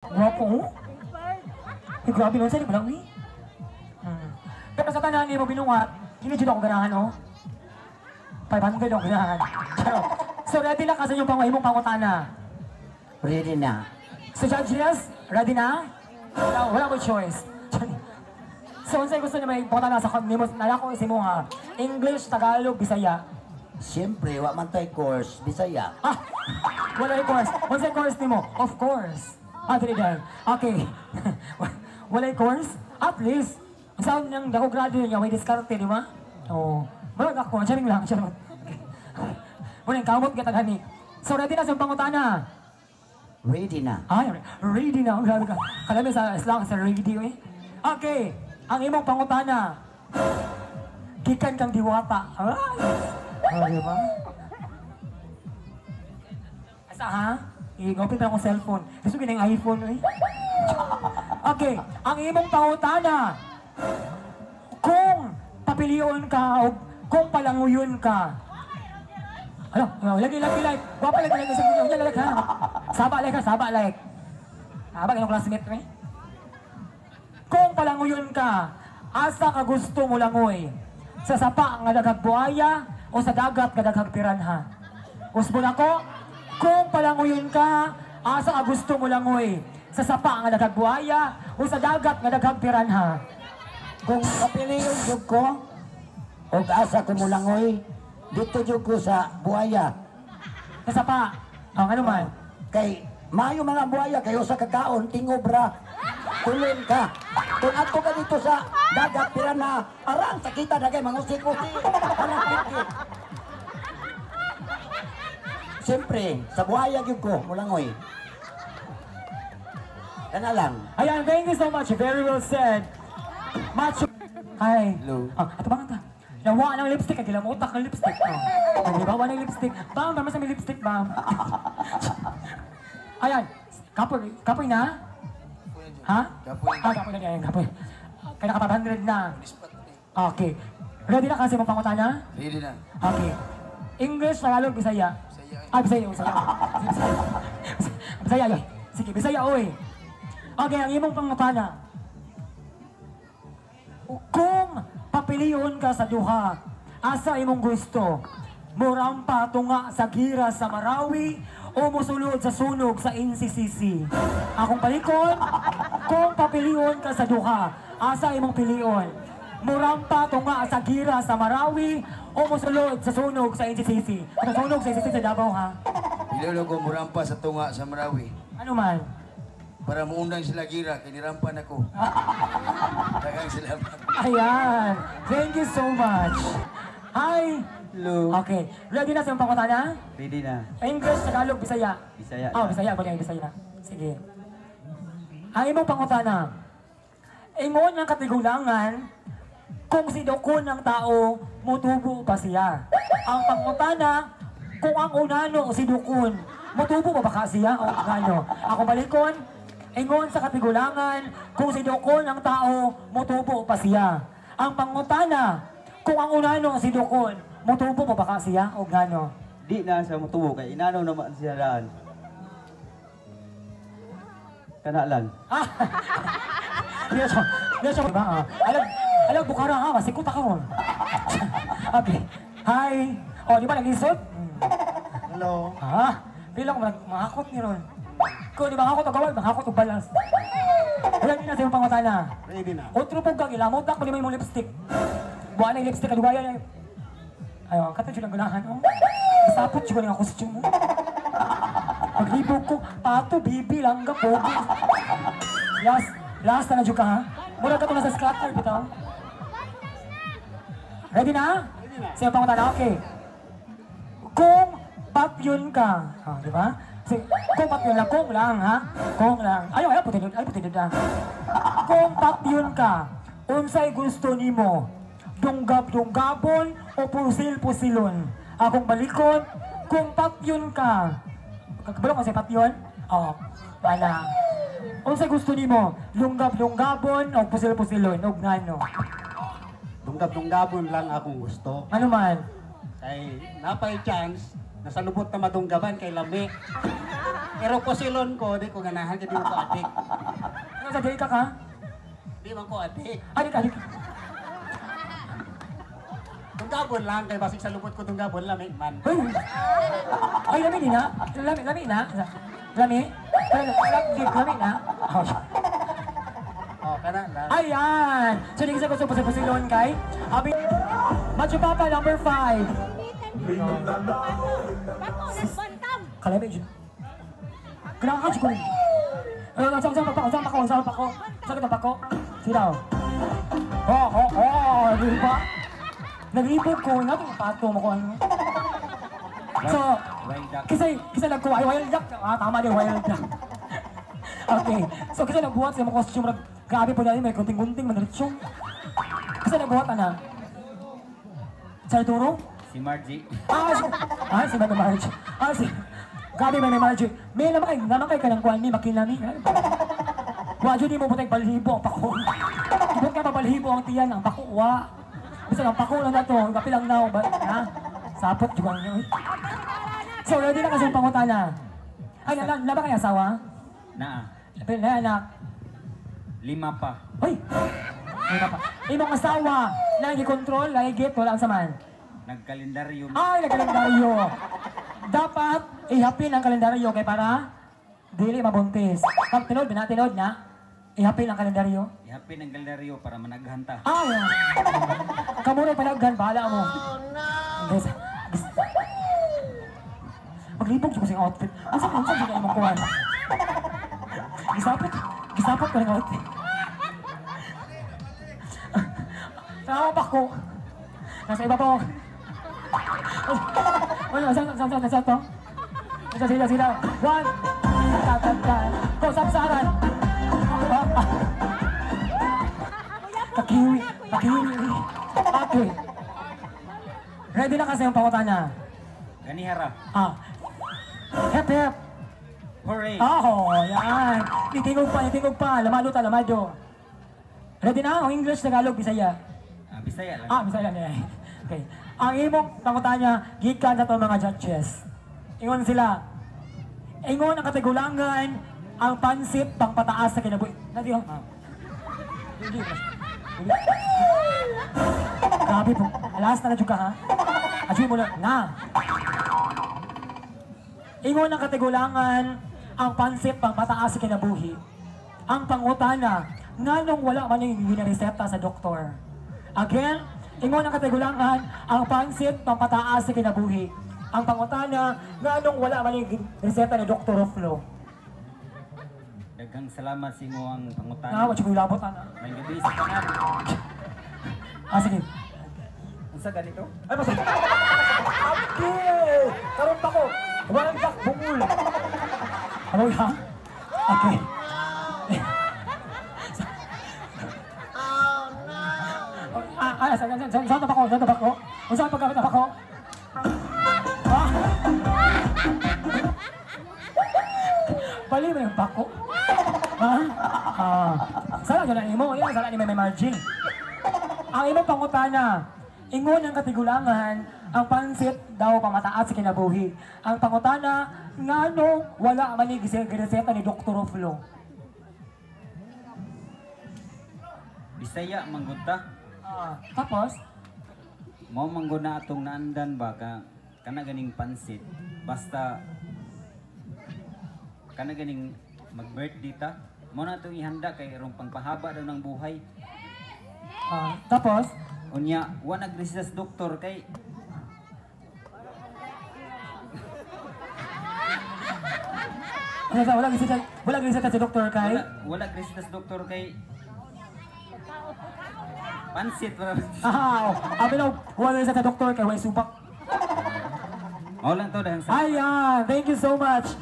Guwapo, oh. Ay, grabe nun, sa'yo lang, eh. Pero sa tanan niyo mo binungat, hindi dito ako ganahan, oh. 500 ako ganahan. So, ready na kasi yung imong pangutana. Ready na. So, judges, ready na? Wala ko choice. So, unsay gusto niyo may pangutana sa kanimo? Nalako si mo ha. English, Tagalog, Bisaya. Siyempre, wa man tay course, Bisaya. Ah! Wala yung course. Unsay course nimo? Of course. Dili dahil. Okay. Wala yung course? At least, saan nang dako graduate niya, may diskarte, di ba? Oo. Marag ako, siya lang, siya lang. Wala yung kamot kita gani. So, ready na sa pangutana? Ready na. Ay, ready na. Grabe ka. Kalami sa Islam, sa radio eh. Okay. Ang imong pangutana. Gikan kang diwata. Ay, di ba? Asa ha? I-open pa akong cellphone. Gusto ko yung iPhone eh. Okay. Ang imong pangutana. Kung papiliyon ka o kung palanguyon ka. Ano? Lagi like. Guwapa lagi sa video. Like ha. Saba like. Aba yung classmate mo eh. Kung palanguyon ka, asa ka gusto mo langoy? Sa sapa nga daghag buaya o sa dagat nga daghag piranha? Usbon ako, kung palanguyon ka, asa ka gusto mo langoy? Sa sapa nga daghag buaya o sa dagat nga daghag piranha? Kung kapiliyon jud ko, o asa ko mulangoy, dito jud ko sa buaya. Sa sapa? Ano man? Kay mayo mga buaya kayo sa kakaon, tingobra. Tulin ka. Kung ako ka dito sa dagat piranha, arang sakita dagay mangusik-usik. Siyempre, sa buhaya gyud ko mulangoy. Kana lang. Ayan, thank you so much. Very well said. Macho. Hi. Hello. Ato ba nga ta? Nawa ng lipstick. Kaya mo utak ng lipstick. Hindi ba ng lipstick? Bam, bam sa may lipstick, bam. Ayan. Kapoy na? Ha? Kapoy na yan. Kapoy. Kaya naka 500 na. Okay. Ready na kasi mong pangutana? Ready na. Okay. English, Tagalog, Bisaya. Bisaya. Bisaya, yoy. Sige, Bisaya, oy. Okay, ang imong pangutana. Kung papiliyon ka sa duha, asa imong gusto? Murampa tunga sa gira sa Marawi o musulod sa sunog sa NCCC? Akong palikon, kung papiliyon ka sa duha, asa imong piliyon? Murampa tunga sa gira sa Marawi o musulod sa sunog sa NCCC? Ang sunog sa NCCC sa Davao ha? Ilolo ko murampa sa tunga sa Marawi. Ano man? Para muundang sila gira, kinirampan ako. Dagang salamat. Ayan. Thank you so much. Hi. Hello. Okay. Ready na sa iyong pangutana? Ready na. English, Tagalog, Bisaya. Bisaya. Bisaya. Kunya yung Bisaya na. Sige. Ang imong pangutana. Ingon ng katigulangan kung si Dokon ng tao, mutubo pa siya. Ang pangutana, kung ang unano si Dokon, mutubo pa baka siya o ano? Ako balikon, ingon sa katigulangan kung si Dokon ng tao, mutubo pa siya. Ang pangutana, kung ang unano si Dokon, mutubo pa baka siya o gano? Di na siya mutubo kay inano naman siya daan. Kanalan. Diyan siya ba? Alam, bukara ha, kasi kuta ka mo. Okay. Hi. Di ba nag-isot? Hello. Bilang makakot ni Ron. Kung di makakot o gawal, makakot o balas. Ready na sa iyong pangutana. Ready na. Otro pong kang ilamot na, kung di mo yung lipstick. Buwan na yung lipstick, kadugaya na yung... Ayaw, katong siya ng gulahan, oh. Isapot siya ng costume mo. Maglibog ko, pato, bibi, langga, pogi. Last na dyan ka, ha? Mura ka ito na sa scatter, bitaw. Ready na? Ready na. Sa iyong pangutana, okay. Kung papyun ka, di ba? Kung papyun lang, kung lang, ha? Kung lang. Ayaw, puti na. Kung papyun ka, unsay gusto nimo? Dunggab-dunggabon o pusil-pusilon? Akong balikon, kung papyun ka. Kabalo ko sa papyun? Wala. Unsay gusto nimo? Lunggab-lunggabon o pusil-pusilon? O ngano? Dunggab-dunggabon lang akong gusto. Ano man? Kay napay chance, nasa lubot na madunggaban kay lami. Pero posilon ko, di ko ganahan, di mo ko adik. Ano sa ka ka? Di man ko adik. Adik, adik. Tunggabon lang, kay basig sa lupot ko tunggabon, lamig man. Uy! Ay, lami din ha? Lami na? Lami? Lami na? Oh, Oh, kana lang. ayan! So, hindi ko sa gusto po silon kay Abi. Macho Papa, number 5. Kalabay dyan. Kailangan ka dyan ko rin. Saan pa ko? Sidaw. Di ba? Nag-ipod ko, nga itong pato mo ko ano. So, kasi nagkuha, wild duck. Tama din, wild duck. Okay, so kasi nagbuhat sa mga costume, grabe po dahil may kunting-kunting, mandiritsyon. Kasi nagbuhat na. Sa Arturo? Si Margie. Si Mami Margie. Grabe Mami Margie. May naman kay ka ng kuhan ni Makinami. Wadyo di mo butay balhibo ang pako. Ibot ka pa balhibo ang tiyan ang pako. Bisa lang pako lang na to. Kapi lang na. Ha? Sapot juga nyo. So, ready na kasi yung pangutana. Ay, naba kaya asawa? Na. Pero na anak. 5 pa. Hoy! Lima pa. Imong asawa, lagi control, lagi get, wala ang saman. Nagkalendaryo. Ay, nagkalendaryo. Dapat ihapin ang kalendaryo kay para dili mabuntis. Pag tinod na, ihapin ang kalendaryo. Ihapin ang kalendaryo para managhanta. Ay, kamuray panaghan, bahala mo. Guys, maglibog siya kasing outfit. Ang sakit siya imong kuhan. Gisapot ko ng outfit. Tama pa ko. Nasa iba po. Nasa to? Sila. 1. Go, sapsaran. Kakiwi. Okay. Ready na kasi yung pangutana. Ganihara. Hep. Hooray! Yan. Itingog pa. Lamado. Ready na? Ang English, Tagalog, Bisaya. Bisaya lang. Bisaya na. Okay. Ang imong pangutanya, gikan na to mga judges. Ingon sila. Ingon ang katigulangan, ang pansit pang pataas sa kinabuhi. Nadi ho. Grabe po. Alas na juga ha. Adyo mo lang. Ingon ang katigulangan, ang pansit pang pataas sa kinabuhi. Ang pangutana, nganong wala man yung ginareseta sa doktor. Again, ingon ang katigulangan, ang pansit pang pataas sa kinabuhi. Ang pangutana, nganong wala man yung reseta ni Dr. Ruflo. Daghang salamat sa imo ang pangutana. Wala siya labot ana. May gabi sa tanan. Sige. Unsa ganito? Ay, masaya. Okay! Karoon pa ko. Walang dak, bungul. Ano ha? Okay. Saan na ba ko? Saan paggamit na ba ko? Bali mo yung bako. Sala dyan ang imo. Yan, sala ni May Margie. Ang imong pangutana, ingon ang katigulangan, ang pansit daw pamataas sa kinabuhi. Ang pangutana, ngano wala man ni gireseta ni Dr. Ruflo. Bisaya manggunta. Tapos, Mao mangguna atong naandan ba kana ganing pansit. Basta kana ganing mag-birthday ta. Mao na atong ihanda kay rong pangpahaba daw ng buhay. tapos, Unya, wa nagreseta sa doktor kay wala gisita si Dr. Kai. wala nagreseta sa doktor kay pansit para. Abilaw, wala gisita si Dr. Kai, way subak. Mao lang to dahil sa Ayan, thank you so much.